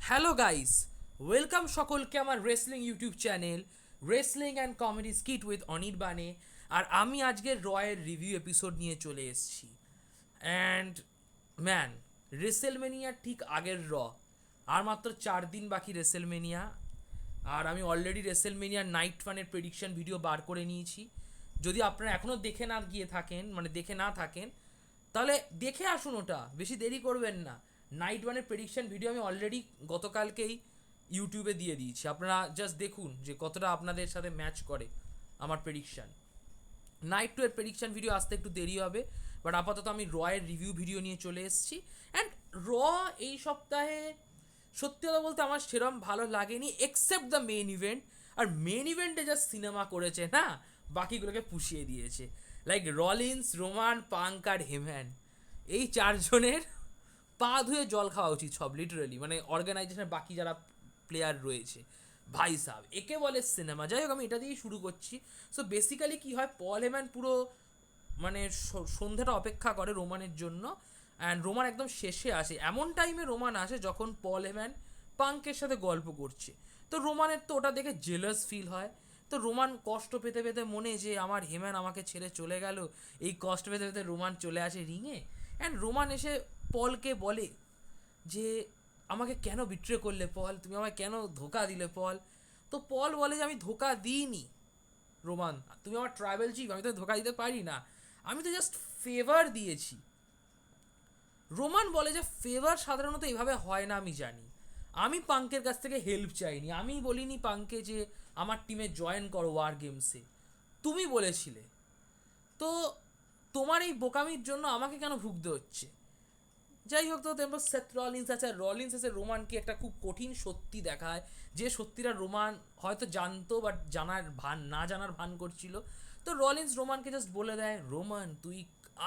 Hello guys, welcome সকলকে আমার wrestling YouTube channel wrestling and comedy skit with অনির্বাণে। আর আমি আজকের রয়ের রিভিউ এপিসোড নিয়ে চলে এসেছি। অ্যান্ড ম্যান, রেসেলমেনিয়ার ঠিক আগের আর মাত্র 4 দিন বাকি রেসেলমেনিয়া। আর আমি অলরেডি রেসেলমেনিয়ার নাইট ওয়ানের প্রেডিকশন ভিডিও বার করে নিয়েছি। যদি আপনারা এখনও দেখে না গিয়ে থাকেন, মানে দেখে না থাকেন, তাহলে দেখে আসুন, ওটা বেশি দেরি করবেন না। নাইট ওয়ানের প্রেডিকশন ভিডিও আমি অলরেডি গতকালকেই ইউটিউবে দিয়ে দিয়েছি। আপনারা জাস্ট দেখুন যে কতটা আপনাদের সাথে ম্যাচ করে আমার প্রেডিকশান। নাইট টু এর প্রেডিকশান ভিডিও আসতে একটু দেরি হবে, বাট আপাতত আমি রয়ের রিভিউ ভিডিও নিয়ে চলে এসেছি। অ্যান্ড র এই সপ্তাহে সত্যি কথা বলতে আমার সেরম ভালো লাগেনি, এক্সেপ্ট দ্য মেন ইভেন্ট। আর মেন ইভেন্টে যা সিনেমা করেছে না, বাকিগুলোকে পুষিয়ে দিয়েছে। লাইক রলিন্স, রোমান, পাঙ্ক আর হেম্যান, এই চারজনের পা ধুয়ে জল খাওয়া উচিত সব, লিটারালি। মানে অর্গানাইজেশনের বাকি যারা প্লেয়ার রয়েছে, ভাই সাহেব, একে বলে সিনেমা। যাই হোক, আমি এটা দিয়েই শুরু করছি। সো বেসিক্যালি কী হয়, পল হেম্যান পুরো মানে সন্ধ্যাটা অপেক্ষা করে রোমানের জন্য। অ্যান্ড রোমান একদম শেষে আসে, এমন টাইমে রোমান আসে যখন পল হেম্যান পাঙ্কের সাথে গল্প করছে। তো রোমানের তো ওটা দেখে জেলাস ফিল হয়। তো রোমান কষ্ট পেতে পেতে মনে যে আমার হেম্যান আমাকে ছেড়ে চলে গেল, এই কষ্ট পেতে পেতে রোমান চলে আসে রিংয়ে। অ্যান্ড রোমান এসে পলকে বলে যে আমাকে কেন বিট্রে করলে পল, তুমি আমায় কেন ধোকা দিলে পল। তো পল বলে যে আমি ধোকা দিইনি রোমান, তুমি আমার ট্রাইবেল চিফ, আমি তো ধোকা দিতে পারি না, আমি তো জাস্ট ফেভার দিয়েছি। রোমান বলে যে ফেভার সাধারণত এভাবে হয় না, আমি জানি, আমি পাঙ্কের কাছ থেকে হেল্প চাইনি, আমি বলিনি পাঙ্কে যে আমার টিমে জয়েন করো ওয়ার গেমসে, তুমি বলেছিলে। তো তোমার এই বোকামির জন্য আমাকে কেন ভুগতে হচ্ছে। যাই হোক, তো তারপর সেথ রলিন্স আছে, রলিন্স এসে রোমানকে একটা খুব কঠিন সত্যি দেখায়, যে সত্যিটা রোমান হয়তো জানতো, বাট জানার ভান করছিল। তো রলিন্স রোমানকে জাস্ট বলে দেয়, রোমান তুই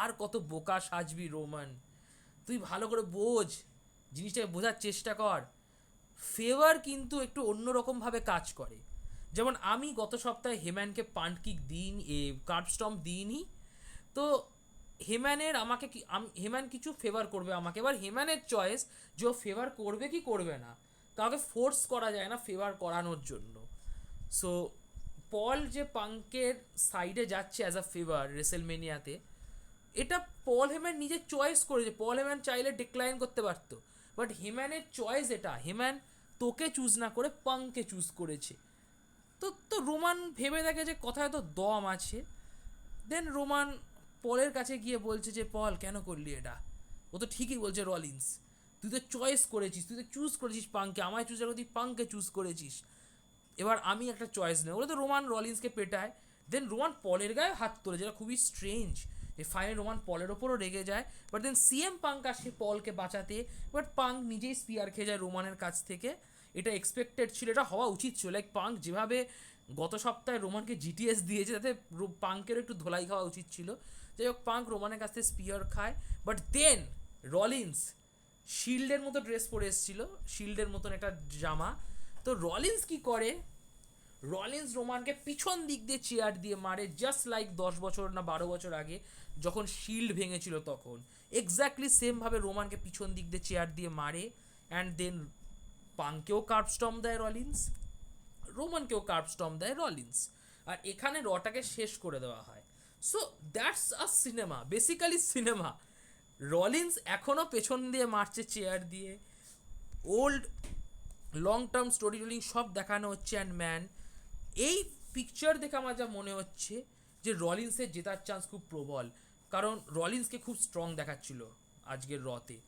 আর কত বোকা সাজবি রোমান, তুই ভালো করে বোঝ, জিনিসটাকে বোঝার চেষ্টা কর। ফেভার কিন্তু একটু অন্যরকমভাবে কাজ করে। যেমন আমি গত সপ্তাহে হেম্যানকে পান্ট কিক দিইনি, কার্ভ স্টম্প দিইনি। তো হেম্যানের আমাকে হেম্যান কিছু ফেভার করবে আমাকে, এবার হেম্যানের চয়েস যে ও ফেভার করবে কি করবে না, কাউকে ফোর্স করা যায় না ফেভার করানোর জন্য। সো পল যে পাঙ্কের সাইডে যাচ্ছে অ্যাজ আ ফেভার রেসেলমেনিয়াতে, এটা পল হেম্যান নিজের চয়েস করেছে। পল হেম্যান চাইলে ডিক্লাইন করতে পারতো, বাট হেম্যানের চয়েস এটা, হেম্যান তোকে চুজ না করে পাঙ্ককে চুজ করেছে। তো রোমান ভেবে দেখে যে কথায় তো দম আছে। দেন রোমান পলের কাছে গিয়ে বলছে যে পল কেন করলি এটা, ও তো ঠিকই বলছে রলিন্স, তুই তো চয়েস করেছিস, তুই তো চুজ করেছিস পাঙ্কে, আমায় চুজ করে তুই পাঙ্কে চুজ করেছিস, এবার আমি একটা চয়েস নেই। ওরা তো রোমান রলিন্সকে পেটায়। দেন রোমান পলের গায়ে হাত তোলে, যেটা খুবই স্ট্রেঞ্জ, যে ফাইনাল রোমান পলের ওপরও রেগে যায়। বাট দেন সিএম পাঙ্ক আসে পলকে বাঁচাতে, বাট পাঙ্ক নিজেই স্পিয়ার খেয়ে যায় রোমানের কাছ থেকে। এটা এক্সপেক্টেড ছিল, এটা হওয়া উচিত ছিল। লাইক পাঙ্ক যেভাবে গত সপ্তাহে রোমানকে জিটিএস দিয়েছে, তাতে পাঙ্কেরও একটু ধোলাই খাওয়া উচিত ছিল। যাই হোক, পাঙ্ক রোমানের কাছ থেকে স্পিয়ার খায়। বাট দেন রলিন্স শিল্ডের মতো ড্রেস পরে এসেছিল, শিল্ডের মতন একটা জামা। তো রলিন্স কি করে, রলিন্স রোমানকে পিছন দিক দিয়ে চেয়ার দিয়ে মারে, জাস্ট লাইক 10 বছর না 12 বছর আগে যখন শিল্ড ভেঙেছিল তখন এক্স্যাক্টলি সেমভাবে রোমানকে পিছন দিক দিয়ে চেয়ার দিয়ে মারে। অ্যান্ড দেন পাঙ্কেও কার্ভ স্টম্প দেয় রলিন্স, রোমানকেও কার্ভ স্টম্প দেয় রলিন্স, আর এখানে রটাকে শেষ করে দেওয়া হয়। So that's a cinema, basically cinema. Rollins এখনও পেছন দিয়ে মারছে চেয়ার দিয়ে, old long term story telling সব দেখানো হচ্ছে। অ্যান্ড ম্যান, এই পিকচার দেখে আমার যা মনে হচ্ছে যে রলিন্সের জেতার চান্স খুব প্রবল, কারণ রলিন্সকে খুব স্ট্রং দেখাচ্ছিল আজকের রতে।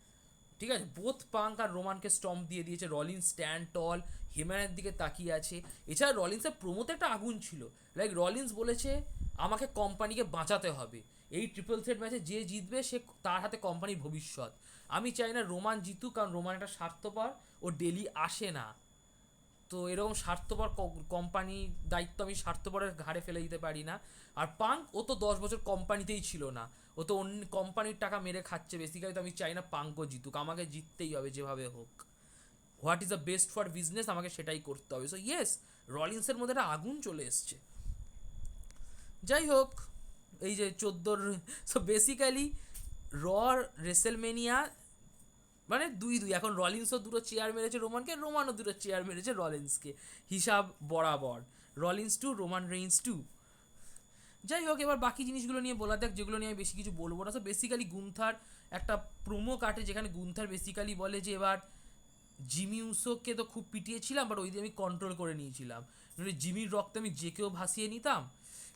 ঠিক আছে, বোথ পাঙ্ক আর রোমানকে স্টম্প দিয়ে দিয়েছে, রলিন্স স্ট্যান্ড টল, হিম্যানের দিকে তাকিয়ে আছে। এছাড়া রলিন্সের প্রোমোতে একটা আগুন ছিল, লাইক রলিন্স বলেছে আমাকে কোম্পানিকে বাঁচাতে হবে, এই ট্রিপল থ্রেট ম্যাচে যে জিতবে সে তার হাতে কোম্পানির ভবিষ্যৎ। আমি চাই না রোমান জিতুক, কারণ রোমান একটা স্বার্থপর, ও ডেলি আসে না। তো এরকম স্বার্থপর কোম্পানির দায়িত্ব আমি স্বার্থপরের ঘাড়ে ফেলে দিতে পারি না। আর পাঙ্ক, ও তো 10 বছর কোম্পানিতেই ছিল না, ও তো অন্য কোম্পানির টাকা মেরে খাচ্ছে বেসিক্যালি। তো আমি চাই না পাঙ্কও জিতুক, আমাকে জিততেই হবে যেভাবে হোক। What is the best for business, আমাকে সেটাই করতে হবে। সো ইয়েস, রলিন্সের মধ্যে একটা আগুন চলে এসছে। যাই হোক, এই যে 14, সো বেসিক্যালি র রেসেলমেনিয়া মানে 2-2, এখন রলিন্সও দুটো চেয়ার মেরেছে রোমানকে, রোমানও দুটো চেয়ার মেরেছে রলিন্সকে, হিসাব বরাবর, রলিন্স 2 রোমান রেইন্স 2। যাই হোক, এবার বাকি জিনিসগুলো নিয়ে বলা যাক, যেগুলো নিয়ে আমি বেশি কিছু বলবো না। তো বেসিক্যালি গুন্থার একটা প্রোমো কাটে, যেখানে গুন্থার বেসিক্যালি বলে যে এবার জিমি উসোকে তো খুব পিটিয়েছিলাম, বাট ওই দিয়ে আমি কন্ট্রোল করে নিয়েছিলাম, মানে জিমির রক্তে আমি যে কেউ ভাসিয়ে নিতাম,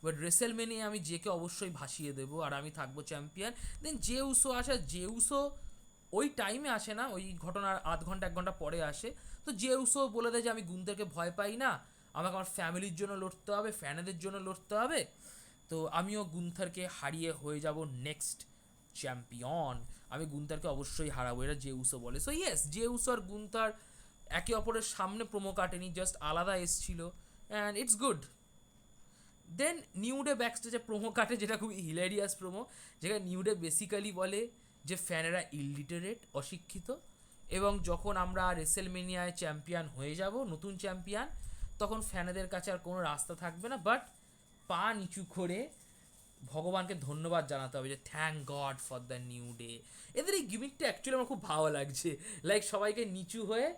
বাট রেসেলমেনিয়ায় আমি যে কে অবশ্যই ভাসিয়ে দেবো আর আমি থাকবো চ্যাম্পিয়ন। দেন যে উসো আসে, যে উসো ওই টাইমে আসে না, ওই ঘটনার আধ ঘন্টা 1 ঘন্টা পরে আসে। তো যে উসো বলে দেয় যে আমি গুন্থারকে ভয় পাই না, আমাকে আমার ফ্যামিলির জন্য লড়তে হবে, ফ্যানেদের জন্য লড়তে হবে, তো আমিও গুন্থারকে হারিয়ে হয়ে যাব নেক্সট চ্যাম্পিয়ন, আমি গুন্থারকে অবশ্যই হারাবো, এটা যে উসো বলে। সো ইয়েস, যে উসো আর গুন্থার একে অপরের সামনে প্রোমো কাটেনি, জাস্ট আলাদা এসছিল, অ্যান্ড ইটস গুড। দেন নিউডে ব্যাকস্টেজে প্রোমো কাটে, যেটা খুব হিলেরিয়াস প্রোমো, যেখানে নিউডে বেসিক্যালি বলে যে ফ্যানেরা ইলিটারেট, অশিক্ষিত, এবং যখন আমরা রেসেলমেনিয়ায় চ্যাম্পিয়ন হয়ে যাব, নতুন চ্যাম্পিয়ন, তখন ফ্যানেদের কাছে আর কোনো রাস্তা থাকবে না, বাট পা নিচু করে ভগবানকে ধন্যবাদ জানাতে হবে, যে thank god for the new day. এদের এই গিমিকটা অ্যাকচুয়ালি আমার খুব ভালো লাগছে, লাইক সবাইকে নিচু হয়ে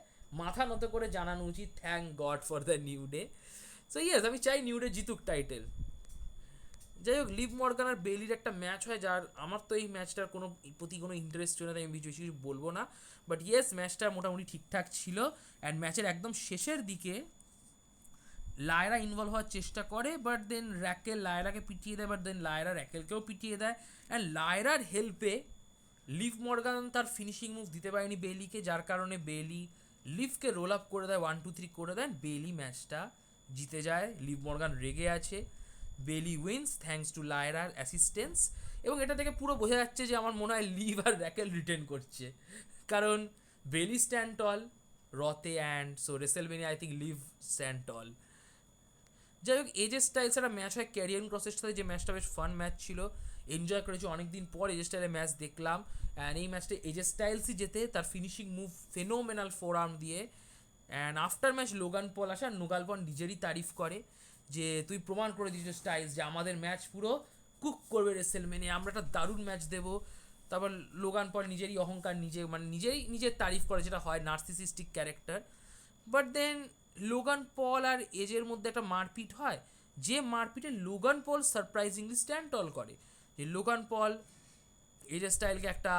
মাথা নত করে জানানো উচিত thank god for the new day. So yes, আমি চাই নিউ ডে জিতুক টাইটেল। যাই হোক, লিভ মর্গান আর বেলির একটা ম্যাচ হয়, যার আমার তো এই ম্যাচটার কোনো প্রতি কোনো ইন্টারেস্ট ছিল না, তাই আমি বেশি কিছু বলবো না, বাট ইয়েস, ম্যাচটা মোটামুটি ঠিকঠাক ছিল। অ্যান্ড ম্যাচের একদম শেষের দিকে লায়রা ইনভলভ হওয়ার চেষ্টা করে, বাট দেন র্যাকেল লায়রাকে পিটিয়ে দেয়, বাট দেন লায়রা র্যাকেলকেও পিটিয়ে দেয়, অ্যান্ড লায়রার হেল্পে লিভ মর্গান তার ফিনিশিং মুভ দিতে পারেনি বেলিকে, যার কারণে বেলি লিভকে রোল আপ করে দেয়, 1-2-3 করে দেন, বেলি ম্যাচটা জিতে যায়। লিভ মর্গান রেগে আছে, বেলি উইন্স থ্যাঙ্কস টু লায়রার অ্যাসিস্ট্যান্স, এবং এটা থেকে পুরো বোঝা যাচ্ছে যে আমার মনে হয় লিভ আর র্যাকেল রিটেন করছে, কারণ বেলি স্ট্যান্ড টল রতে, and so WrestleMania I think Liv stand tall. যাই হোক, এজে স্টাইলস একটা ম্যাচ হয় ক্যারিয়ান ক্রসের সাথে, যে ম্যাচটা বেশ ফান ম্যাচ ছিল, এনজয় করেছি, অনেকদিন পর এজে স্টাইলের ম্যাচ দেখলাম, অ্যান্ড এই ম্যাচটা এজে স্টাইলসই জেতে, তার finishing move phenomenal forearm দিয়ে। And after match Logan Paul আসে, আর লোগান পল নিজেরই তারিফ করে যে তুই প্রমাণ করে দিয়েছিস স্টাইলস যে আমাদের ম্যাচ পুরো কুক করবে রেসেলমেনিয়া, আমরা একটা দারুণ ম্যাচ দেবো। তারপর লোগান পল নিজেরই অহংকার, মানে নিজের তারিফ করে, যেটা হয় narcissistic character. But then Logan Paul আর এজের মধ্যে একটা মারপিট হয়, যে মারপিটে Logan Paul surprisingly stand tall করে, যে লোগান পল এজের স্টাইলকে একটা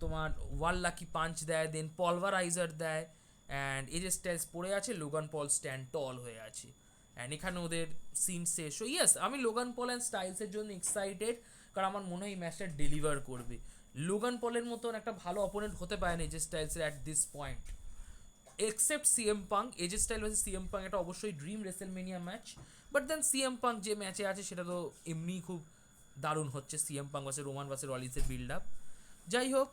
তোমার ওয়াল লাকি পাঞ্চ দেয়, দেন পলভারাইজার দেয়, অ্যান্ড এজের স্টাইলস পড়ে আছে, লোগান পল স্ট্যান্ড টল হয়ে আছে, অ্যান্ড এখানে ওদের সিন শেষ। সো ইয়েস, আমি লোগান পল অ্যান্ড স্টাইলসের জন্য এক্সাইটেড, কারণ আমার মনে হয় এই ম্যাচটা ডেলিভার করবে। লোগান পলের মতন একটা ভালো অপোনেন্ট হতে পারে না এজের স্টাইলসের at this point, except CM Punk. AJ Style versus CM Punk এটা অবশ্যই dream WrestleMania match, but then CM Punk যে ম্যাচে আছে সেটা তো এমনিই খুব দারুণ হচ্ছে, CM Punk versus Roman versus রলিন্সের বিল্ড আপ। যাই হোক,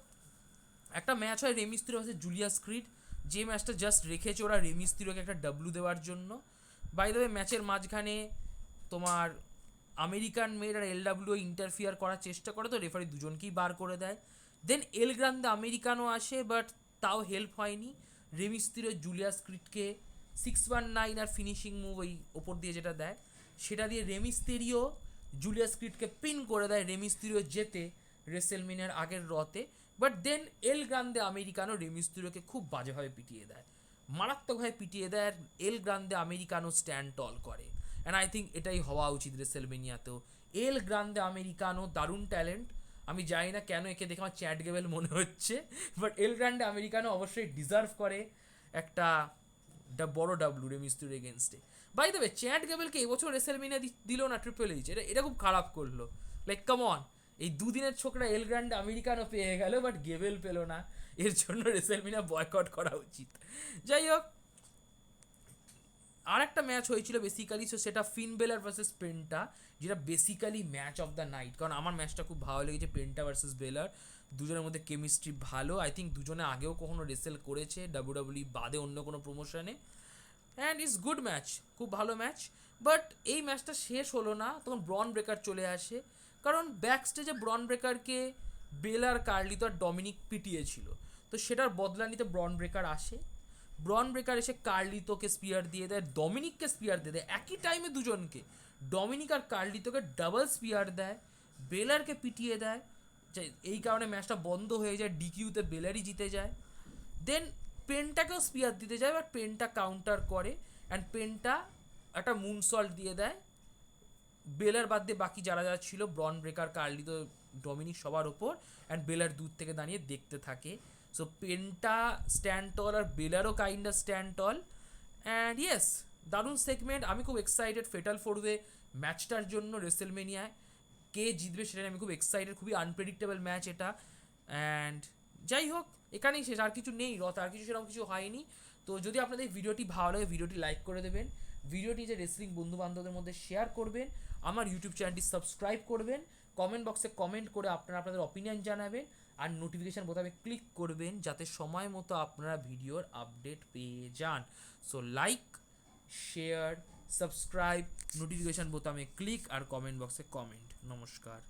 একটা ম্যাচ হয় রেমিস্ত্রি ভার্সেস জুলিয়াস ক্রিড, যে ম্যাচটা জাস্ট রেখেছে ওরা রেমিস্ত্রিকে একটা ডাব্লু দেওয়ার জন্য। বাই দ্য ওয়ে, ম্যাচের মাঝখানে তোমার আমেরিকান মেড আর এলডাব্লিউ ইন্টারফিয়ার করার চেষ্টা করে, তো রেফারি দুজনকেই বার করে দেয়। দেন এল গ্রান্দে আমেরিকানও আসে, বাট তাও হেল্প হয়নি, রেমিস্ত্রিও জুলিয়াস ক্রিডকে 619 আর ফিনিশিং মুভ ওই ওপর দিয়ে যেটা দেয় সেটা দিয়ে রেমিস্তেরিও জুলিয়াস ক্রিডকে পিন করে দেয়, রেমিস্তেরিও জেতে রেসেলমিনের আগের রতে। But then El Grande Americano রেমিস্তেরিওকে খুব বাজেভাবে পিটিয়ে দেয়, মারাত্মকভাবে পিটিয়ে দেয়, আর El Grande Americano stand tall করে, অ্যান্ড আই থিঙ্ক এটাই হওয়া উচিত রেসেলমেনিয়াতেও। এল গ্রান্দে আমেরিকানো দারুণ ট্যালেন্ট, আমি জানি না কেন একে দেখে আমার চ্যাট গেবেল মনে হচ্ছে, বাট এল গ্রান্ডে আমেরিকানো অবশ্যই ডিজার্ভ করে একটা বড় ডাব্লু রেমিস্তুর এগেনস্টে। বাই দ্য ওয়ে, চ্যাট গেবেলকে এবছর রেসেলমেনিয়া দিল না ট্রিপল এইচ, এটা খুব খারাপ করলো, লাইক কাম অন, এই দুদিনের ছোকরা এল গ্রান্ডে আমেরিকানো পেয়ে গেল, বাট গেবেল পেলো না, এর জন্য রেসেলমেনিয়া বয়কট করা উচিত। যাই হোক, আর একটা ম্যাচ হয়েছিল বেসিক্যালি, সো সেটা ফিন বেলার ভার্সেস পেন্টা, যেটা basically match of the night, কারণ আমার ম্যাচটা খুব ভালো লেগেছে, পেন্টা ভার্সেস বেলার, দুজনের মধ্যে কেমিস্ট্রি ভালো, আই থিঙ্ক দুজনে আগেও কখনো রেসেল করেছে ডাব্লিউডাব্লিউ বাদে অন্য কোনো প্রমোশনে, অ্যান্ড ইটস গুড ম্যাচ, খুব ভালো ম্যাচ। বাট এই ম্যাচটা শেষ হলো না, তখন ব্রন ব্রেকার চলে আসে, কারণ ব্যাক স্টেজে ব্রন ব্রেকারকে বেলার কার্লিতো আর ডমিনিক পিটিয়েছিল, তো সেটার বদলা নিতে ব্রন ব্রেকার আসে, ব্রন ব্রেকার এসে কার্লিতোকে স্পিয়ার দিয়ে দেয়, ডমিনিককে স্পিয়ার দিয়ে দেয় একই টাইমে দুজনকে, ডমিনিক আর কার্লিতোকে ডাবল স্পিয়ার দেয়, বেলারকে পিটিয়ে দেয়, এই কারণে ম্যাচটা বন্ধ হয়ে যায়, ডিকিউতে বেলারই জিতে যায়। দেন পেনটাকেও স্পিয়ার দিতে যায়, বাট পেনটা কাউন্টার করে অ্যান্ড পেনটা একটা মুনসল্ট দিয়ে দেয়। বেলার বাদ দিয়ে বাকি যারা যারা ছিল, ব্রন ব্রেকার, কার্লিতো, ডমিনিক, সবার ওপর, অ্যান্ড বেলার দূর থেকে দাঁড়িয়ে দেখতে থাকে। সো পেনটা স্ট্যান্ড টল আর বেলারও kinda stand tall. And yes, দারুণ সেগমেন্ট। আমি খুব এক্সাইটেড ফেটাল ফোরওয়ে ম্যাচটার জন্য রেসেলমেনিয়ায়। কে জিতবে সেটা নিয়ে আমি খুব এক্সাইটেড, খুবই আনপ্রেডিক্টেবল ম্যাচ এটা। অ্যান্ড যাই হোক, এখানেই শেষ, আর কিছু নেই, আর কিছু সেরকম কিছু হয়নি। তো যদি আপনাদের ভিডিওটি ভালো লাগে, ভিডিওটি লাইক করে দেবেন, ভিডিওটি যে রেসলিং বন্ধু বান্ধবদের মধ্যে শেয়ার করবেন, আমার ইউটিউব চ্যানেলটি সাবস্ক্রাইব করবেন, কমেন্ট বক্সে কমেন্ট করে আপনারা আপনাদের অপিনিয়ন জানাবেন, আর নোটিফিকেশান বোতামে ক্লিক করবেন যাতে সময় মতো আপনারা ভিডিওর আপডেট পেয়ে যান। So like, share, subscribe, notification বোতামে ক্লিক আর কমেন্ট বক্সে কমেন্ট। নমস্কার।